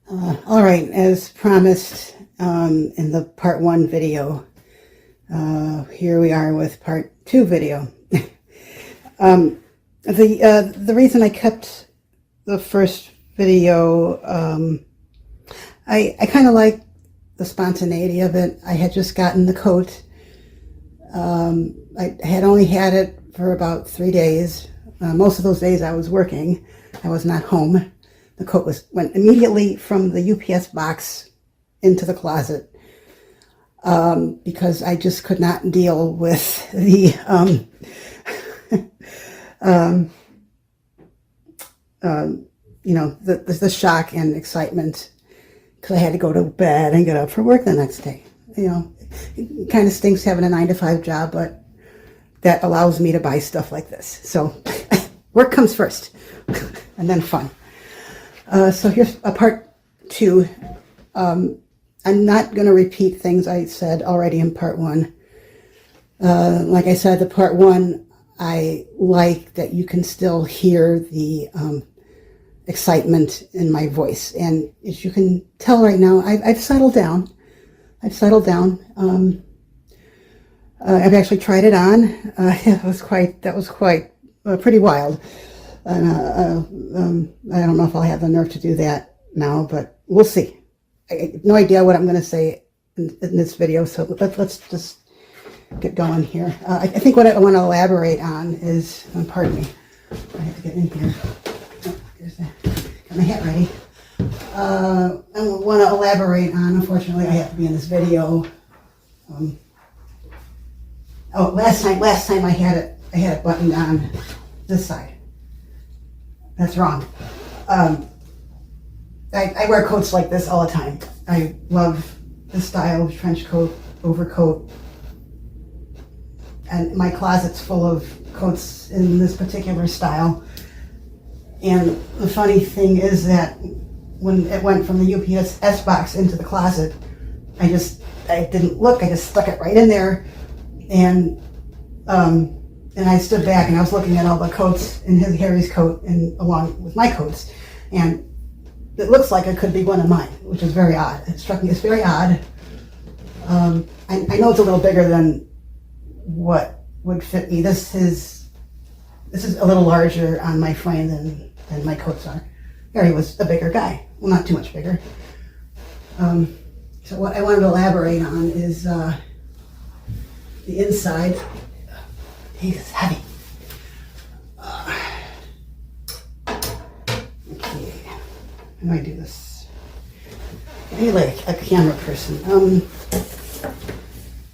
All right, as promised in the part 1 video, here we are with part 2 video. The reason I kept the first video, I kind of like the spontaneity of it. I had just gotten the coat. I had only had it for about 3 days. Most of those days I was working. I was not home. The coat went immediately from the UPS box into the closet because I just could not deal with the the shock and excitement, because I had to go to bed and get up for work the next day. It kind of stinks having a 9-to-5 job, but that allows me to buy stuff like this. So work comes first, and then fun. So here's a part 2. I'm not going to repeat things I said already in part 1. Like I said, the part 1, I like that you can still hear the excitement in my voice. And as you can tell right now, I've settled down. I've actually tried it on. That was quite pretty wild. And I don't know if I'll have the nerve to do that now, but we'll see. I have no idea what I'm going to say in this video, so let's just get going here. I think what I want to elaborate on is, pardon me, I have to get in here. Oh, got my hat ready. I want to elaborate on, unfortunately, I have to be in this video. Last time I had it buttoned on this side. That's wrong. I wear coats like this all the time. I love this style of trench coat, overcoat, and my closet's full of coats in this particular style. And the funny thing is that when it went from the UPS box into the closet, I didn't look. I just stuck it right in there, and I stood back and I was looking at all the coats in Harry's coat and along with my coats, and it looks like it could be one of mine, which is very odd. It struck me as very odd. I know it's a little bigger than what would fit me. This is a little larger on my frame than my coats are. Harry was a bigger guy. Well, not too much bigger. So what I wanted to elaborate on is the inside. It's heavy. Okay, how do I do this? I need like a camera person.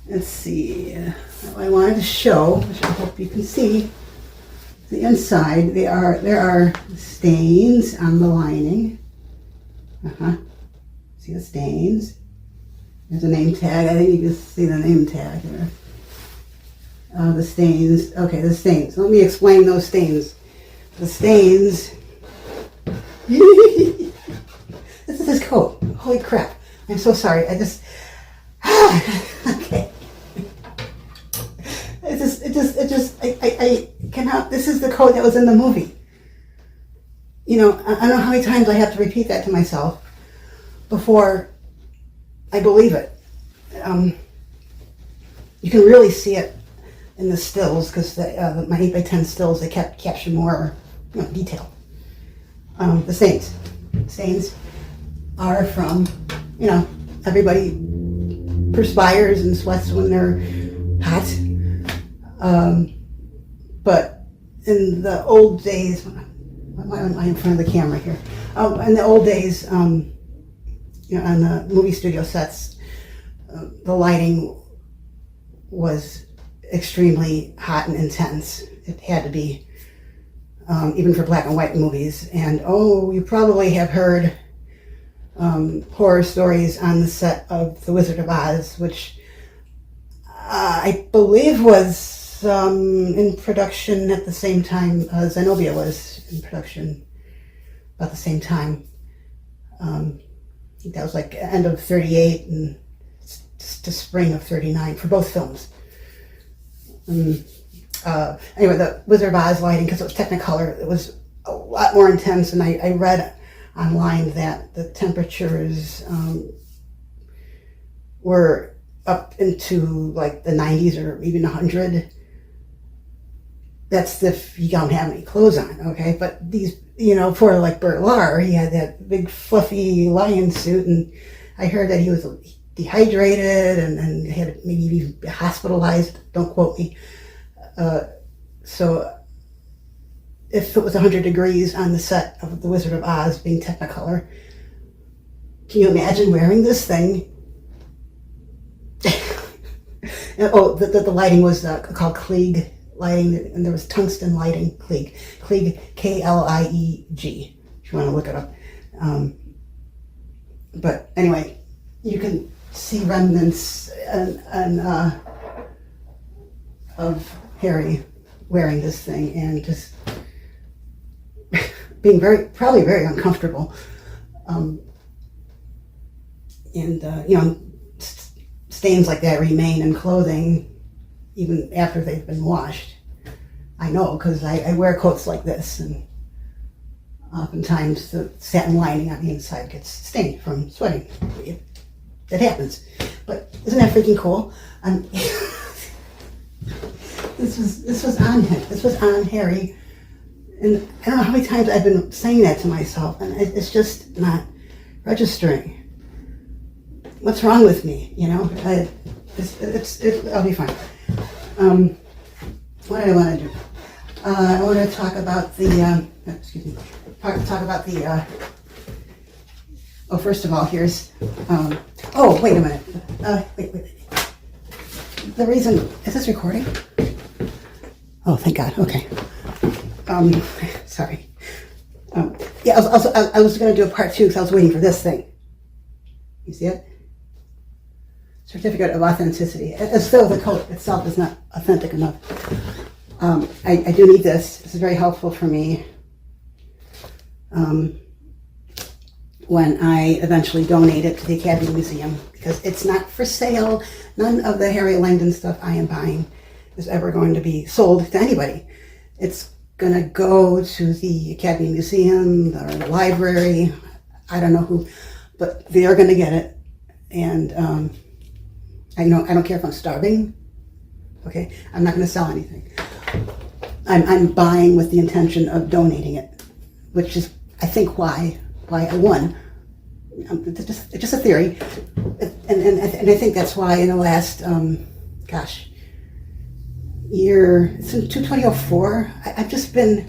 Let's see. What I wanted to show, which I hope you can see, the inside. There are stains on the lining. See the stains? There's a name tag. I think you can see the name tag there. The stains. Okay, the stains. Let me explain those stains. The stains. This is his coat. Holy crap. I'm so sorry. I cannot. This is the coat that was in the movie. I don't know how many times I have to repeat that to myself before I believe it. You can really see it in the stills, because my 8x10 stills, they capture more detail. The stains are from, everybody perspires and sweats when they're hot. But in the old days, why am I in front of the camera here? In the old days, on the movie studio sets, the lighting was extremely hot and intense. It had to be, even for black and white movies. And you probably have heard horror stories on the set of The Wizard of Oz, which I believe was in production at the same time ZENOBIA was in production about the same time. I think that was like end of 38 and to spring of 39 for both films. Anyway, The Wizard of Oz lighting, because it was Technicolor, it was a lot more intense, and I read online that the temperatures were up into like the 90s or even 100. That's if you don't have any clothes on, okay? But these, for like Bert Lahr, he had that big fluffy lion suit, and I heard that he was dehydrated and had maybe be hospitalized. Don't quote me. So if it was 100 degrees on the set of The Wizard of Oz being Technicolor, can you imagine wearing this thing? Oh, the lighting was called Klieg lighting, and there was tungsten lighting. Klieg, Klieg, if you want to look it up. But anyway, you can see remnants of Harry wearing this thing and just being probably very uncomfortable. Stains like that remain in clothing even after they've been washed. I know, because I wear coats like this, and oftentimes the satin lining on the inside gets stained from sweating. It happens. But isn't that freaking cool? This was on him. This was on Harry. And I don't know how many times I've been saying that to myself, and it's just not registering. What's wrong with me? I'll be fine. What do I want to do? I want to talk about the, first of all, here's, wait a minute. Wait. The reason, is this recording? Oh, thank God, okay. Sorry. Yeah, I was going to do a part 2 because I was waiting for this thing. You see it? Certificate of authenticity. As though the coat itself is not authentic enough. I do need this. This is very helpful for me when I eventually donate it to the Academy Museum, because it's not for sale. None of the Harry Langdon stuff I am buying is ever going to be sold to anybody. It's going to go to the Academy Museum or the library. I don't know who, but they are going to get it. And I don't care if I'm starving. Okay, I'm not going to sell anything. I'm buying with the intention of donating it, which is, I think, why I won. It's just a theory, and I think that's why in the last year, since 2004, I've just been.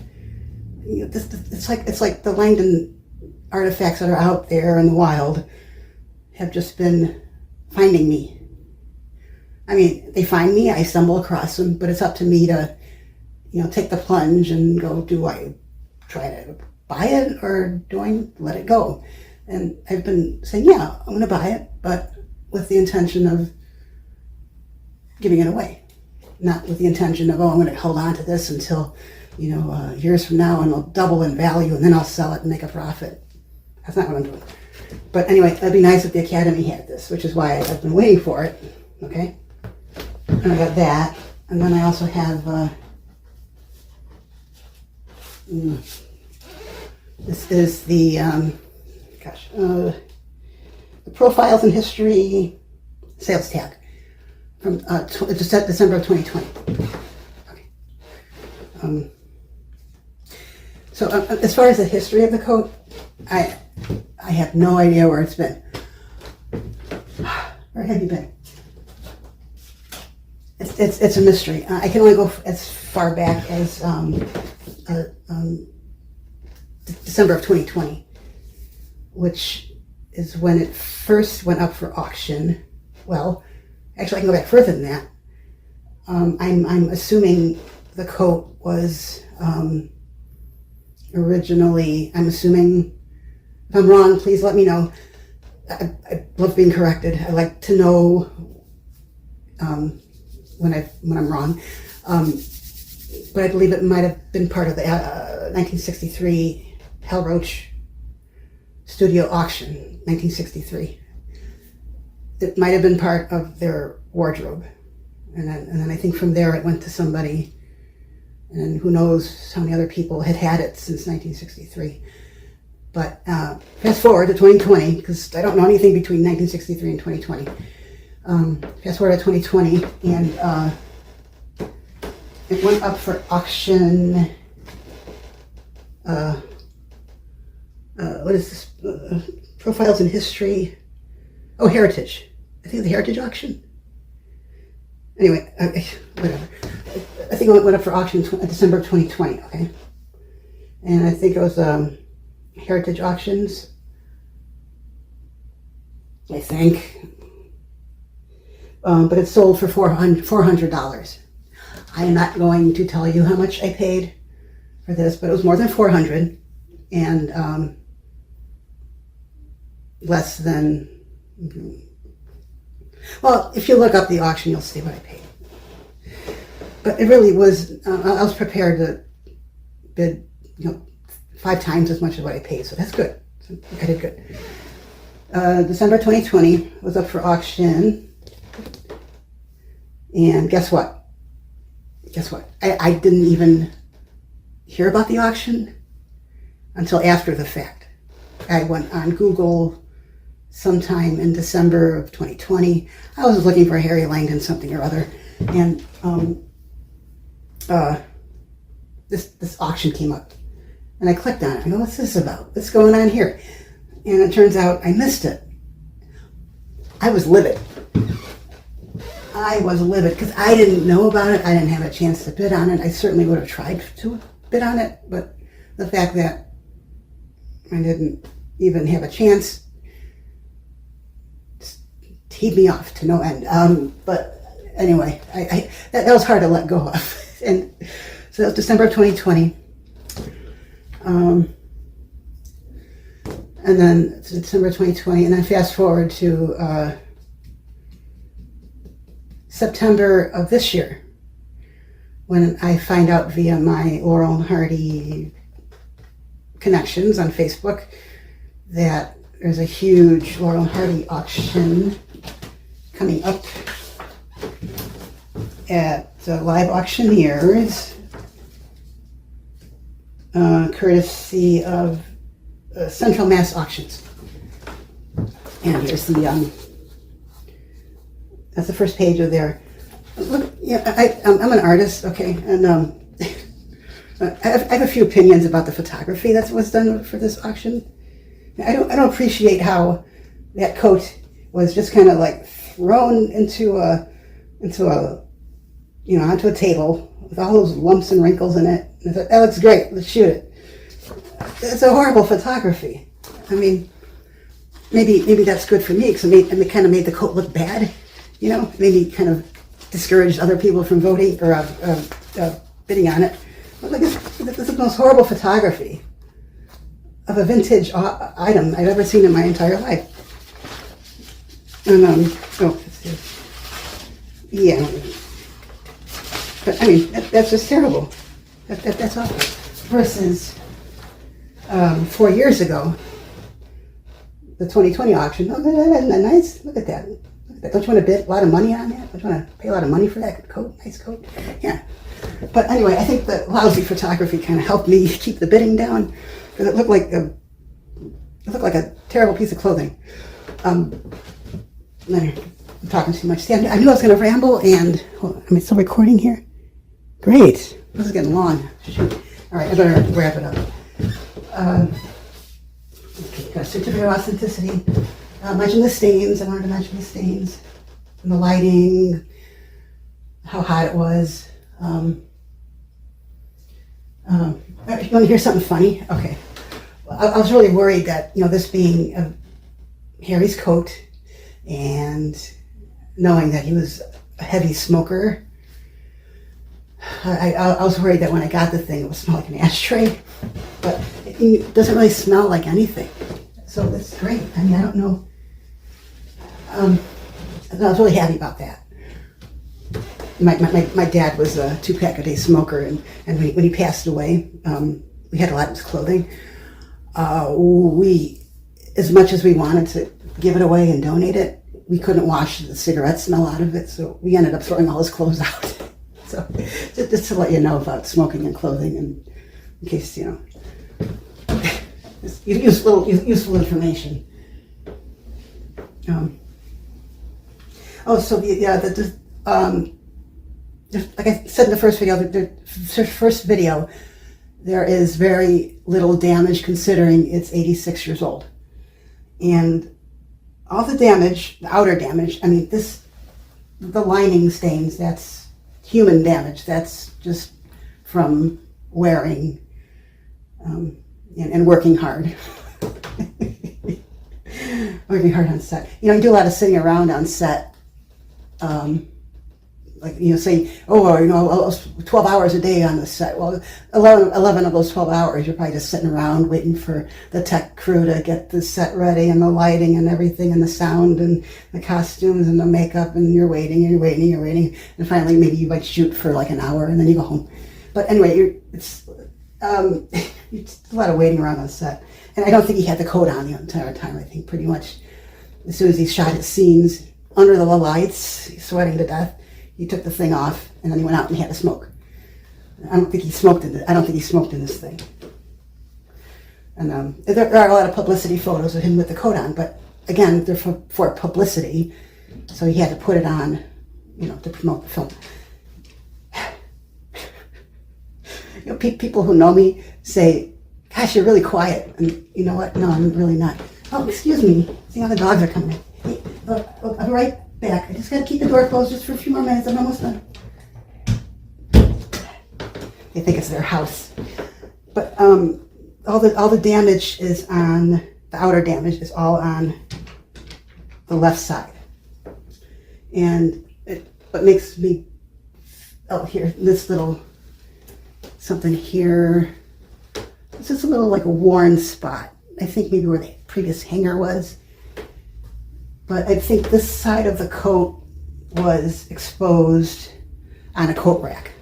It's like the Langdon artifacts that are out there in the wild have just been finding me. I mean, they find me, I stumble across them, but it's up to me to, take the plunge and go, do I try to buy it or do I let it go? And I've been saying, yeah, I'm going to buy it, but with the intention of giving it away. Not with the intention of, I'm going to hold on to this until, years from now, and it'll double in value, and then I'll sell it and make a profit. That's not what I'm doing. But anyway, it'd be nice if the Academy had this, which is why I've been waiting for it. Okay? And I got that. And then I also have, this is the, the Profiles in History sales tag from December of 2020. Okay. So as far as the history of the coat, I have no idea where it's been. Where have you been? It's a mystery. I can only go as far back as December of 2020, which is when it first went up for auction. Well, actually, I can go back further than that. I'm assuming the coat was originally. I'm assuming. If I'm wrong, please let me know. I love being corrected. I like to know when I'm wrong. But I believe it might have been part of the 1963 Hal Roach studio auction, 1963. It might have been part of their wardrobe. And then I think from there it went to somebody, and who knows how many other people had it since 1963. But fast forward to 2020, because I don't know anything between 1963 and 2020. Fast forward to 2020, and it went up for auction. What is this? Profiles in History. Oh, Heritage. I think the Heritage auction. Anyway, whatever. I think it went up for auction in December of 2020, okay? And I think it was Heritage Auctions, I think. But it sold for $400. I am not going to tell you how much I paid for this, but it was more than $400, and less than, well, if you look up the auction, you'll see what I paid. But it really was, I was prepared to bid, 5 times as much as what I paid, so that's good. So I did good. December 2020 was up for auction, and guess what? I didn't even hear about the auction until after the fact. I went on Google sometime in December of 2020. I was looking for Harry Langdon something or other, and this auction came up, and I clicked on it. I go, what's this about? What's going on here? And it turns out I missed it. I was livid because I didn't know about it. I didn't have a chance to bid on it. I certainly would have tried to bid on it, but the fact that I didn't even have a chance teed me off to no end. But anyway, that was hard to let go of. And so that was December of 2020. And then it's December 2020, and then fast forward to September of this year, when I find out via my Laurel Hardy connections on Facebook that there's a huge Laurel Hardy auction coming up at Live Auctioneers, courtesy of Central Mass Auctions. And here's the that's the first page of their. Look, yeah, I'm an artist, okay, and I have a few opinions about the photography that was done for this auction. I don't appreciate how that coat was just kind of like thrown into a onto a table with all those lumps and wrinkles in it. And I thought, that looks great, let's shoot it. It's a horrible photography. I mean, maybe that's good for me because it kind of made the coat look bad. Maybe kind of discouraged other people from voting or bidding on it. But this is the most horrible photography of a vintage item I've ever seen in my entire life. And yeah, but I mean that's just terrible. That's awful. Versus 4 years ago, the 2020 auction. Oh, isn't that nice? Look at that. Don't you want to bid a lot of money on that? Don't you want to pay a lot of money for that coat? Nice coat. Yeah. But anyway, I think the lousy photography kind of helped me keep the bidding down because it looked like a terrible piece of clothing. I'm talking too much. See, I knew I was going to ramble, and am I still recording here? Great. This is getting long. Shoot. All right, I better wrap it up. Okay, got a certificate of authenticity. Mention the stains. I wanted to mention the stains and the lighting, how hot it was. You want to hear something funny? Okay. I was really worried that, this being Harry's coat and knowing that he was a heavy smoker, I was worried that when I got the thing, it would smell like an ashtray. But it doesn't really smell like anything. So that's great. I mean, I don't know. I was really happy about that. My dad was a 2-pack-a-day smoker, and when he passed away, we had a lot of his clothing. We, as much as we wanted to give it away and donate it, we couldn't wash the cigarette smell out of it, so we ended up throwing all his clothes out. So just to let you know about smoking and clothing, and in case, It's useful information. Like I said in the first video, there is very little damage considering it's 86 years old. And all the damage, the outer damage, I mean, the lining stains, that's human damage. That's just from wearing and working hard. Working hard on set. You do a lot of sitting around on set. Say, 12 hours a day on the set. Well, 11 of those 12 hours, you're probably just sitting around waiting for the tech crew to get the set ready and the lighting and everything and the sound and the costumes and the makeup, and you're waiting. And finally, maybe you might shoot for like an hour and then you go home. But anyway, it's a lot of waiting around on set. And I don't think he had the coat on the entire time. I think pretty much as soon as he shot his scenes under the lights, sweating to death, he took the thing off, and then he went out and he had a smoke. I don't think he smoked in this thing. And there are a lot of publicity photos of him with the coat on, but again, they're for publicity, so he had to put it on, to promote the film. People who know me say, "Gosh, you're really quiet," and you know what? No, I'm really not. Oh, excuse me. See how the dogs are coming in. Hey, I'll be right back. I just got to keep the door closed just for a few more minutes. I'm almost done. They think it's their house. But all the damage is on, the outer damage is all on the left side. And what makes me, here, this little something here, this is a little like a worn spot. I think maybe where the previous hanger was. But I think this side of the coat was exposed on a coat rack.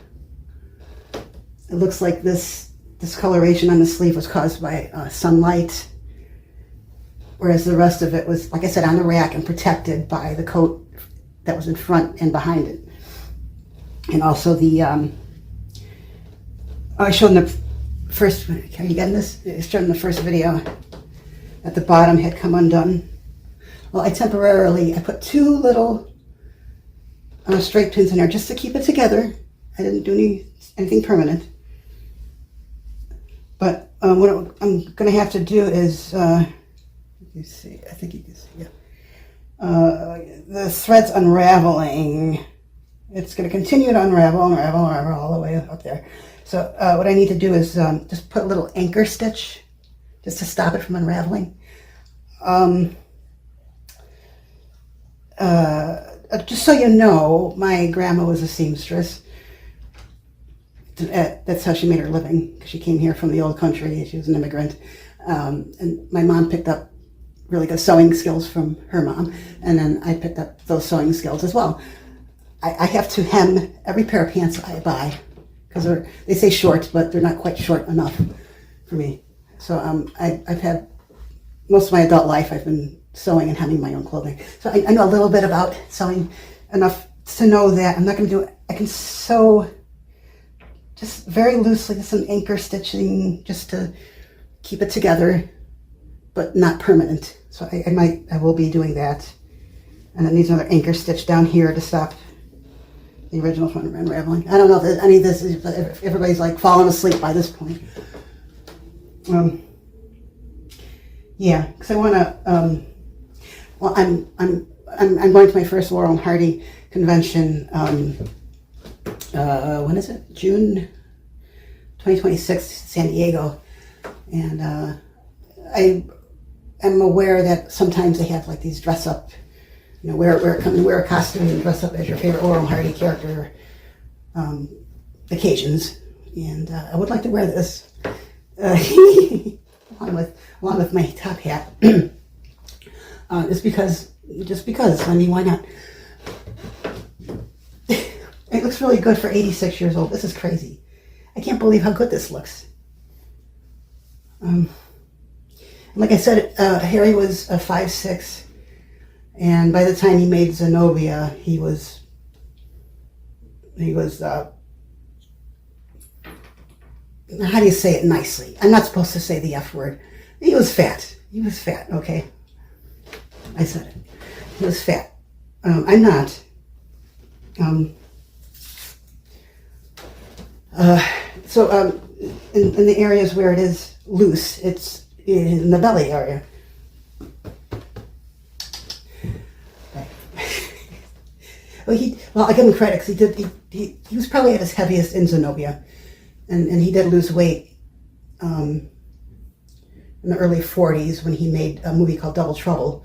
It looks like this discoloration on the sleeve was caused by sunlight, whereas the rest of it was, like I said, on the rack and protected by the coat that was in front and behind it. And also I showed in the first, are you getting this? I showed in the first video that the bottom had come undone. Well, I put two little straight pins in there just to keep it together. I didn't do anything permanent. But what I'm going to have to do is, you see, I think you can see, yeah. The thread's unraveling. It's going to continue to unravel all the way up there. So what I need to do is just put a little anchor stitch just to stop it from unraveling. Just so you know, my grandma was a seamstress. That's how she made her living, because she came here from the old country. She was an immigrant. And my mom picked up really good sewing skills from her mom, and then I picked up those sewing skills as well. I have to hem every pair of pants I buy, because they say short, but they're not quite short enough for me. So I've had, most of my adult life, I've been sewing and hemming my own clothing. So I know a little bit about sewing, enough to know that I'm not going to do it. I can sew just very loosely, some anchor stitching just to keep it together, but not permanent. So I will be doing that. And then needs another anchor stitch down here to stop the original from unraveling. I don't know if any of this is, if everybody's like falling asleep by this point. Yeah, because I want to. Well, I'm going to my first Laurel Hardy convention. When is it? June 2026, San Diego, and I am aware that sometimes they have like these dress up. Wear a costume and dress up as your favorite Laurel Hardy character occasions, and I would like to wear this along with my top hat. Just because, I mean, why not? It looks really good for 86 years old. This is crazy. I can't believe how good this looks. Like I said, Harry was 5'6", and by the time he made Zenobia, he was how do you say it nicely? I'm not supposed to say the F word, He was fat. He was fat, okay. I said it. He was fat. I'm not. In the areas where it is loose, it's in the belly area. Well, I give him credit because he was probably at his heaviest in ZENOBIA, and he did lose weight in the early 40s when he made a movie called Double Trouble,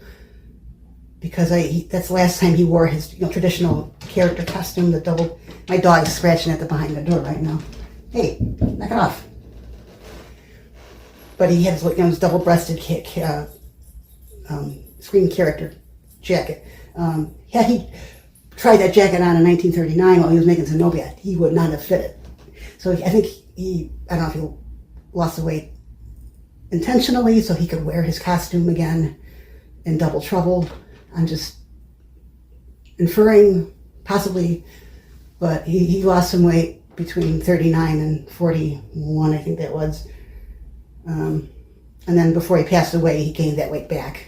because that's the last time he wore his traditional character costume, the double. My dog's scratching at the behind the door right now. Hey, knock it off. But he had his double-breasted screen character jacket. He tried that jacket on in 1939 while he was making ZENOBIA. He would not have fit it. So I think I don't know if he lost the weight intentionally so he could wear his costume again in Double Trouble. I'm just inferring, possibly, but he lost some weight between 39 and 41, I think that was. And then before he passed away, he gained that weight back.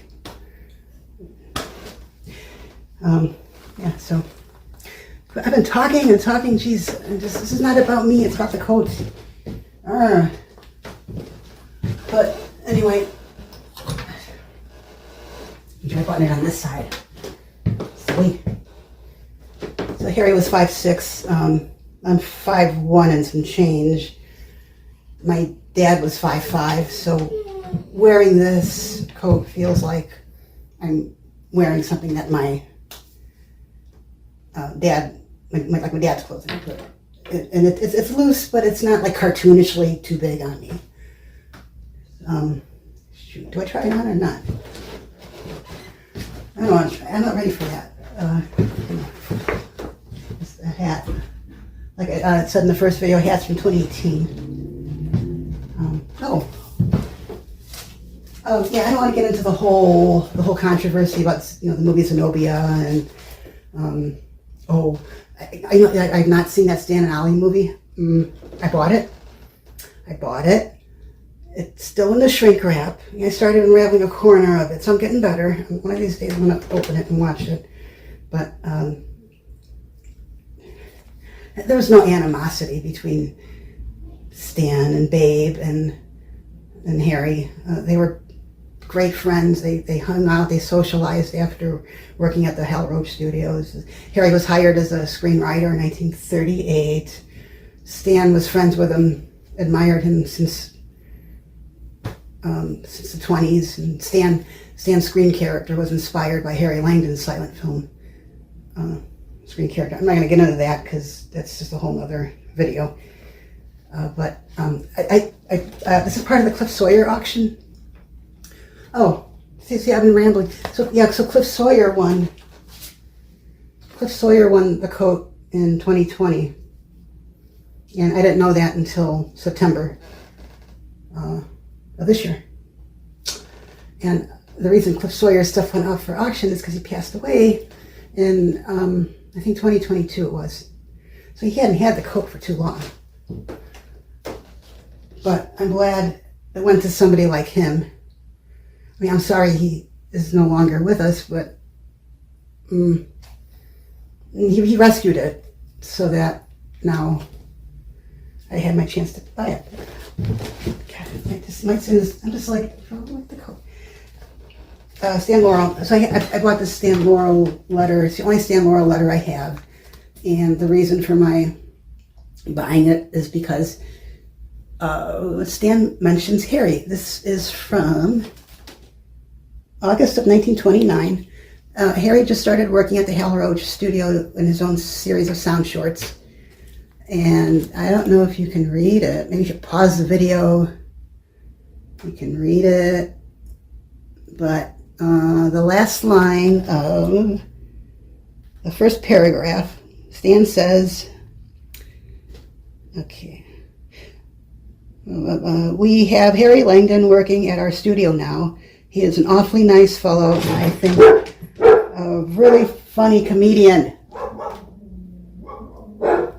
Yeah, so I've been talking and talking. Geez, this is not about me. It's about the coat. But anyway, I'm trying to button it on this side. Silly. So Harry was 5'6". I'm 5'1" and some change. My dad was 5'5", so wearing this coat feels like I'm wearing something that my dad, like my dad's clothing. And it's loose, but it's not like cartoonishly too big on me. Shoot, do I try it on or not? I don't want to try. I'm not ready for that. It's a hat. Like I said in the first video, hats from 2018. Yeah, I don't want to get into the whole controversy about the movie ZENOBIA and I've not seen that Stan and Ollie movie. I bought it. It's still in the shrink wrap. I started unraveling a corner of it, so I'm getting better. One of these days I'm going to open it and watch it. But there was no animosity between Stan and Babe and Harry. They were great friends. They hung out, they socialized after working at the Hal Roach Studios. Harry was hired as a screenwriter in 1938. Stan was friends with him, admired him since the 20s. And Stan's screen character was inspired by Harry Langdon's silent film screen character. I'm not going to get into that because that's just a whole other video. But this is part of the Cliff Sawyer auction. Oh, see, I've been rambling. So Cliff Sawyer won the coat in 2020, and I didn't know that until September of this year. And the reason Cliff Sawyer's stuff went up for auction is because he passed away in I think 2022 it was. So he hadn't had the coat for too long. But I'm glad it went to somebody like him. I mean, I'm sorry he is no longer with us, but he rescued it so that now I had my chance to buy it. God, I'm just like, oh, what the coat? Stan Laurel. So I bought this Stan Laurel letter. It's the only Stan Laurel letter I have. And the reason for my buying it is because Stan mentions Harry. This is from August of 1929. Harry just started working at the Hal Roach studio in his own series of sound shorts. And I don't know if you can read it. Maybe you should pause the video. You can read it. But the last line of the first paragraph, Stan says, okay, we have Harry Langdon working at our studio now. He is an awfully nice fellow, and I think a really funny comedian.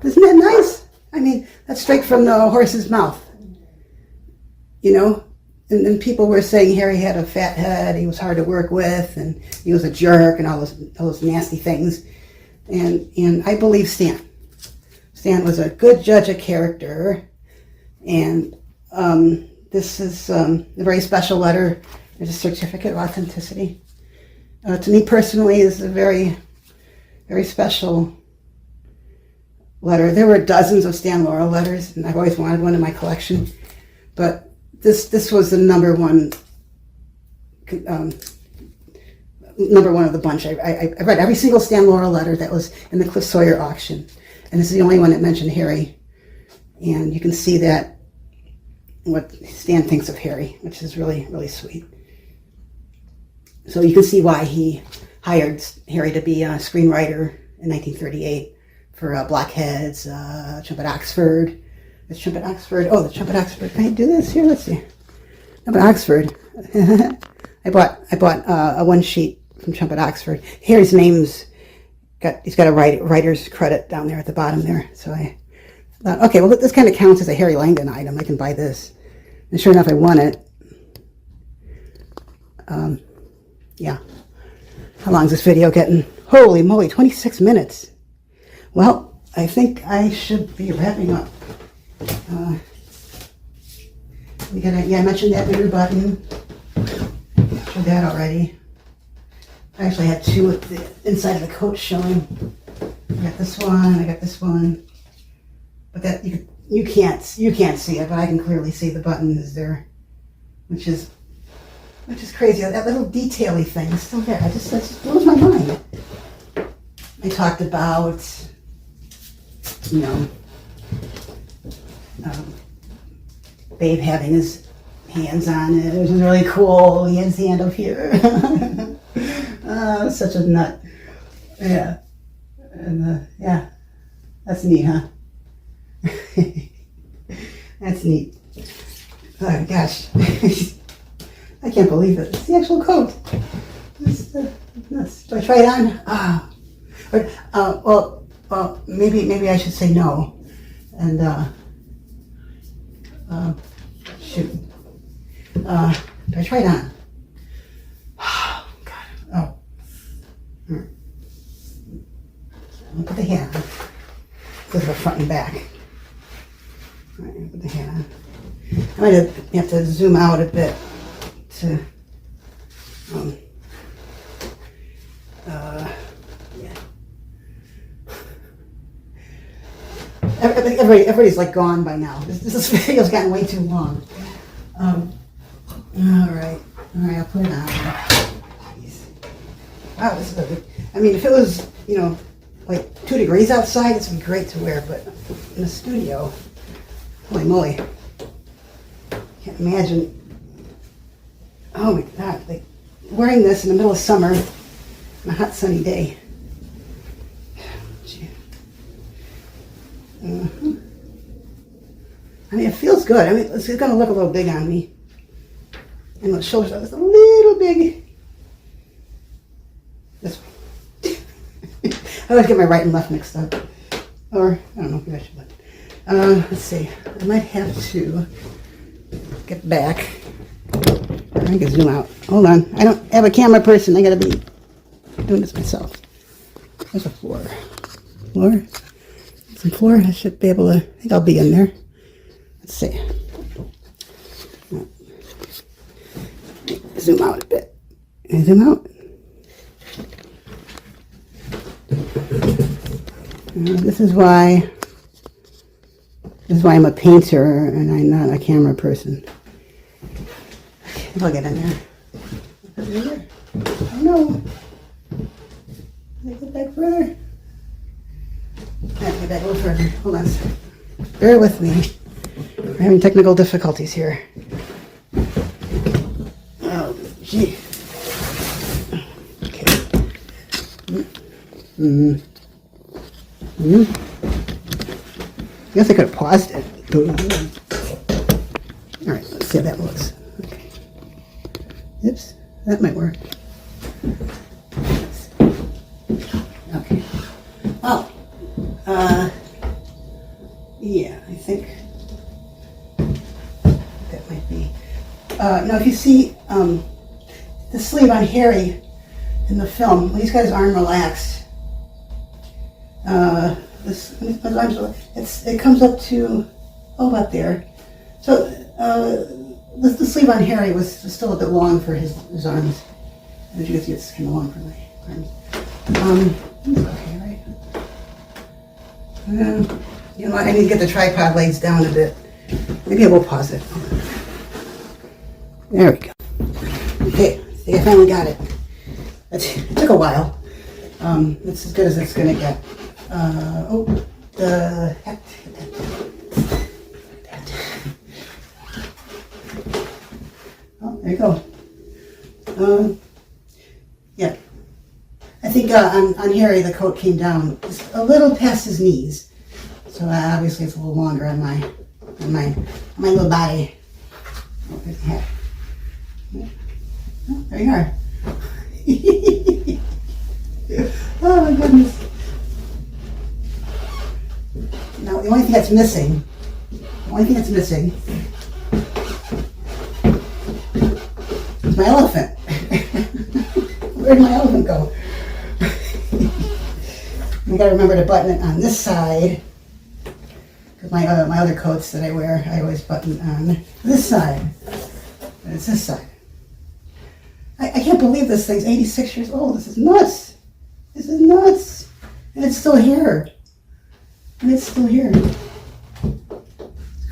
Isn't that nice? I mean, that's straight from the horse's mouth. You know, and people were saying Harry had a fat head, he was hard to work with, and he was a jerk, and all those nasty things. And I believe Stan. Stan was a good judge of character, and this is a very special letter. There's a certificate of authenticity. To me personally, is a very, very special letter. There were dozens of Stan Laurel letters, and I've always wanted one in my collection. But this was the number one of the bunch. I read every single Stan Laurel letter that was in the Cliff Sawyer auction, and this is the only one that mentioned Harry. And you can see that what Stan thinks of Harry, which is really, really sweet. So you can see why he hired Harry to be a screenwriter in 1938 for Blockheads, Trumpet Oxford. It's Trumpet Oxford. Oh, the Trumpet Oxford. Can I do this here? Let's see. Trumpet Oxford. I bought a one sheet from Trumpet Oxford. Harry's name's he's got a writer's credit down there at the bottom there. So I thought, okay, well this kind of counts as a Harry Langdon item. I can buy this. And sure enough, I won it. Yeah. How long is this video getting? Holy moly, 26 minutes. Well, I think I should be wrapping up. I mentioned that bigger button. Showed that already. I actually had two with the inside of the coat showing. I got this one, I got this one. But that you can't see it, but I can clearly see the button is there, which is crazy. That little detaily thing is still there. That just blows my mind. I talked about, Babe having his hands on it. It was really cool. He had his hand up here. Such a nut. Yeah. And yeah, that's neat, huh? That's neat. Oh gosh. I can't believe it. It's the actual coat. Do I try it on? Well, maybe I should say no. And shoot. Do I try it on? Oh God. Oh. I'll put the hat on. This is the front and back. All right, put the hat on. I might have to zoom out a bit to, yeah. Everybody's like gone by now. This video's gotten way too long. All right, I'll put it on. Jeez. Wow, this is good. I mean, if it was, like 2 degrees outside, this would be great to wear, but in the studio, holy moly. Can't imagine. Oh my God, like wearing this in the middle of summer on a hot sunny day. I mean, it feels good. I mean, it's going to look a little big on me. And the shoulders are just a little big. This one. I always get my right and left mixed up. Or, I don't know, maybe I should. Let's see. I might have to get back. I can zoom out. Hold on. I don't have a camera person. I gotta be doing this myself. There's a floor. Some floor. I should be able to. I think I'll be in there. Let's see. Zoom out a bit. Can I zoom out? This is why I'm a painter and I'm not a camera person. I'll get in there. Put it in there. Oh no. Can I get back further? I have to get back a little further. Hold on. Bear with me. We're having technical difficulties here. Oh, gee. Okay. I guess I could have paused it. All right, let's see how that looks. Okay. Oops, that might work. Okay. Oh, yeah, I think that might be. Now if you see the sleeve on Harry in the film, he's got his arm relaxed. It comes up to, about there. So the sleeve on Harry was still a bit long for his arms. As you can see, it's kind of long for my arms. Okay, right? You know what, I need to get the tripod legs down a bit. Maybe I will pause it. There we go. Okay, see, I finally got it. It took a while. It's as good as it's gonna get. Oh, there you go. Yeah. I think on Harry the coat came down just a little past his knees. So obviously it's a little longer on my little body. Oh, there's the hat. Oh, there you are. Oh my goodness. Now the only thing that's missing is my elephant. Where did my elephant go? I gotta remember to button it on this side. Because my other coats that I wear, I always button on this side. And it's this side. I can't believe this thing's 86 years old. This is nuts. This is nuts. And it's still here. It's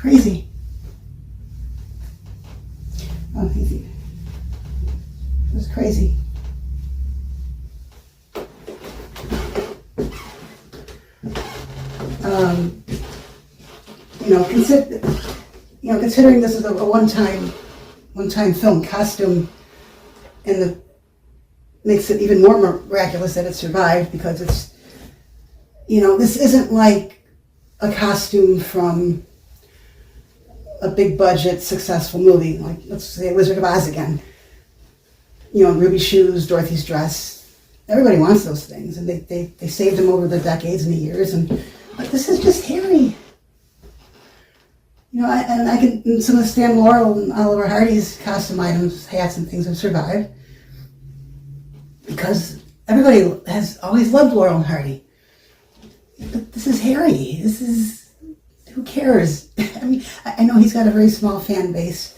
crazy. Oh, easy. It's crazy. Considering this is a one-time film, costume, and makes it even more miraculous that it survived, because it's, this isn't like a costume from a big budget successful movie, like let's say Wizard of Oz again. Ruby shoes, Dorothy's dress. Everybody wants those things, and they saved them over the decades and the years. But this is just Harry. I can some of the Stan Laurel and Laurel Hardy's costume items, hats and things have survived because everybody has always loved Laurel and Hardy. But this is Harry. Who cares? I mean, I know he's got a very small fan base.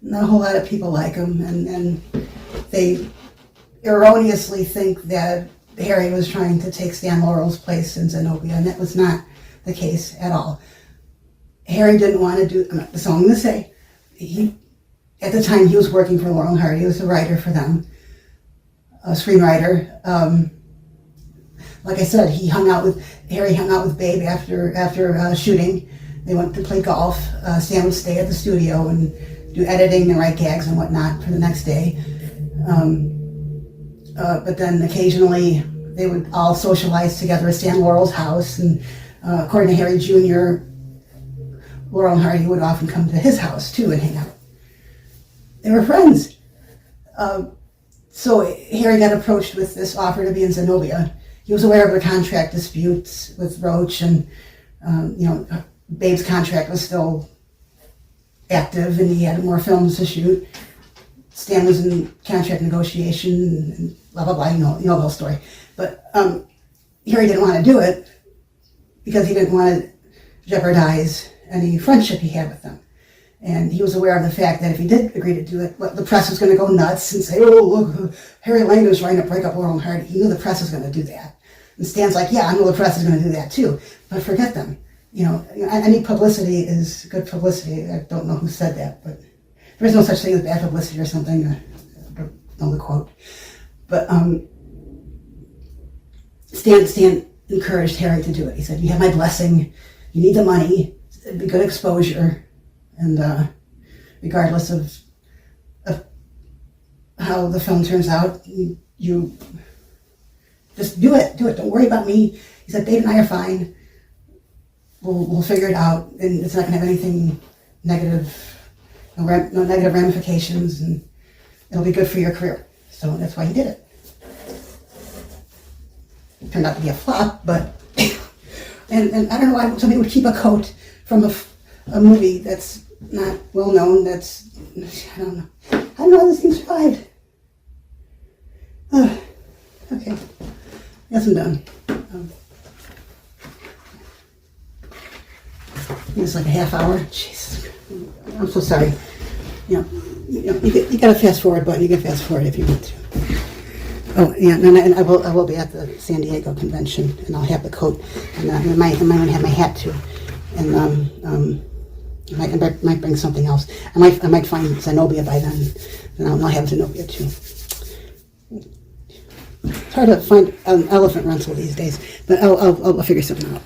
Not a whole lot of people like him, and they erroneously think that Harry was trying to take Stan Laurel's place in ZENOBIA, and that was not the case at all. Harry didn't want to do, so I'm going to say, at the time he was working for Laurel and Hardy. He was a writer for them, a screenwriter. Like I said, Harry hung out with Babe after shooting. They went to play golf. Stan would stay at the studio and do editing and write gags and whatnot for the next day. But then occasionally they would all socialize together at Stan Laurel's house. And according to Harry Jr., Laurel and Hardy would often come to his house too and hang out. They were friends. So Harry got approached with this offer to be in ZENOBIA. He was aware of the contract disputes with Roach, and Babe's contract was still active, and he had more films to shoot. Stan was in contract negotiation, and blah blah blah. You know the whole story. But Harry didn't want to do it because he didn't want to jeopardize any friendship he had with them. And he was aware of the fact that if he did agree to do it, the press was going to go nuts and say, oh, look, Harry Langdon's trying to break up Laurel and Hardy. He knew the press was going to do that. And Stan's like, yeah, I know the press is going to do that too, but forget them. Any publicity is good publicity. I don't know who said that, but there's no such thing as bad publicity or something. I don't know the quote. But Stan encouraged Harry to do it. He said, you have my blessing. You need the money. It'd be good exposure, and regardless of how the film turns out, you just do it. Don't worry about me. He said, Dave and I are fine. We'll figure it out, and it's not going to have anything negative, no negative ramifications, and it'll be good for your career. So that's why he did it. It turned out to be a flop, but and I don't know why somebody would keep a coat from a movie that's not well known. I don't know. I don't know how this thing survived. Okay. Guess I'm done. It's like a half hour. Jesus. I'm so sorry. You got a fast forward button. You can fast forward if you want to. Oh yeah, and I will be at the San Diego convention, and I'll have the coat, and I might even have my hat too, and I might bring something else. I might find ZENOBIA by then, and I'll have ZENOBIA too. It's hard to find an elephant rental these days, but I'll figure something out.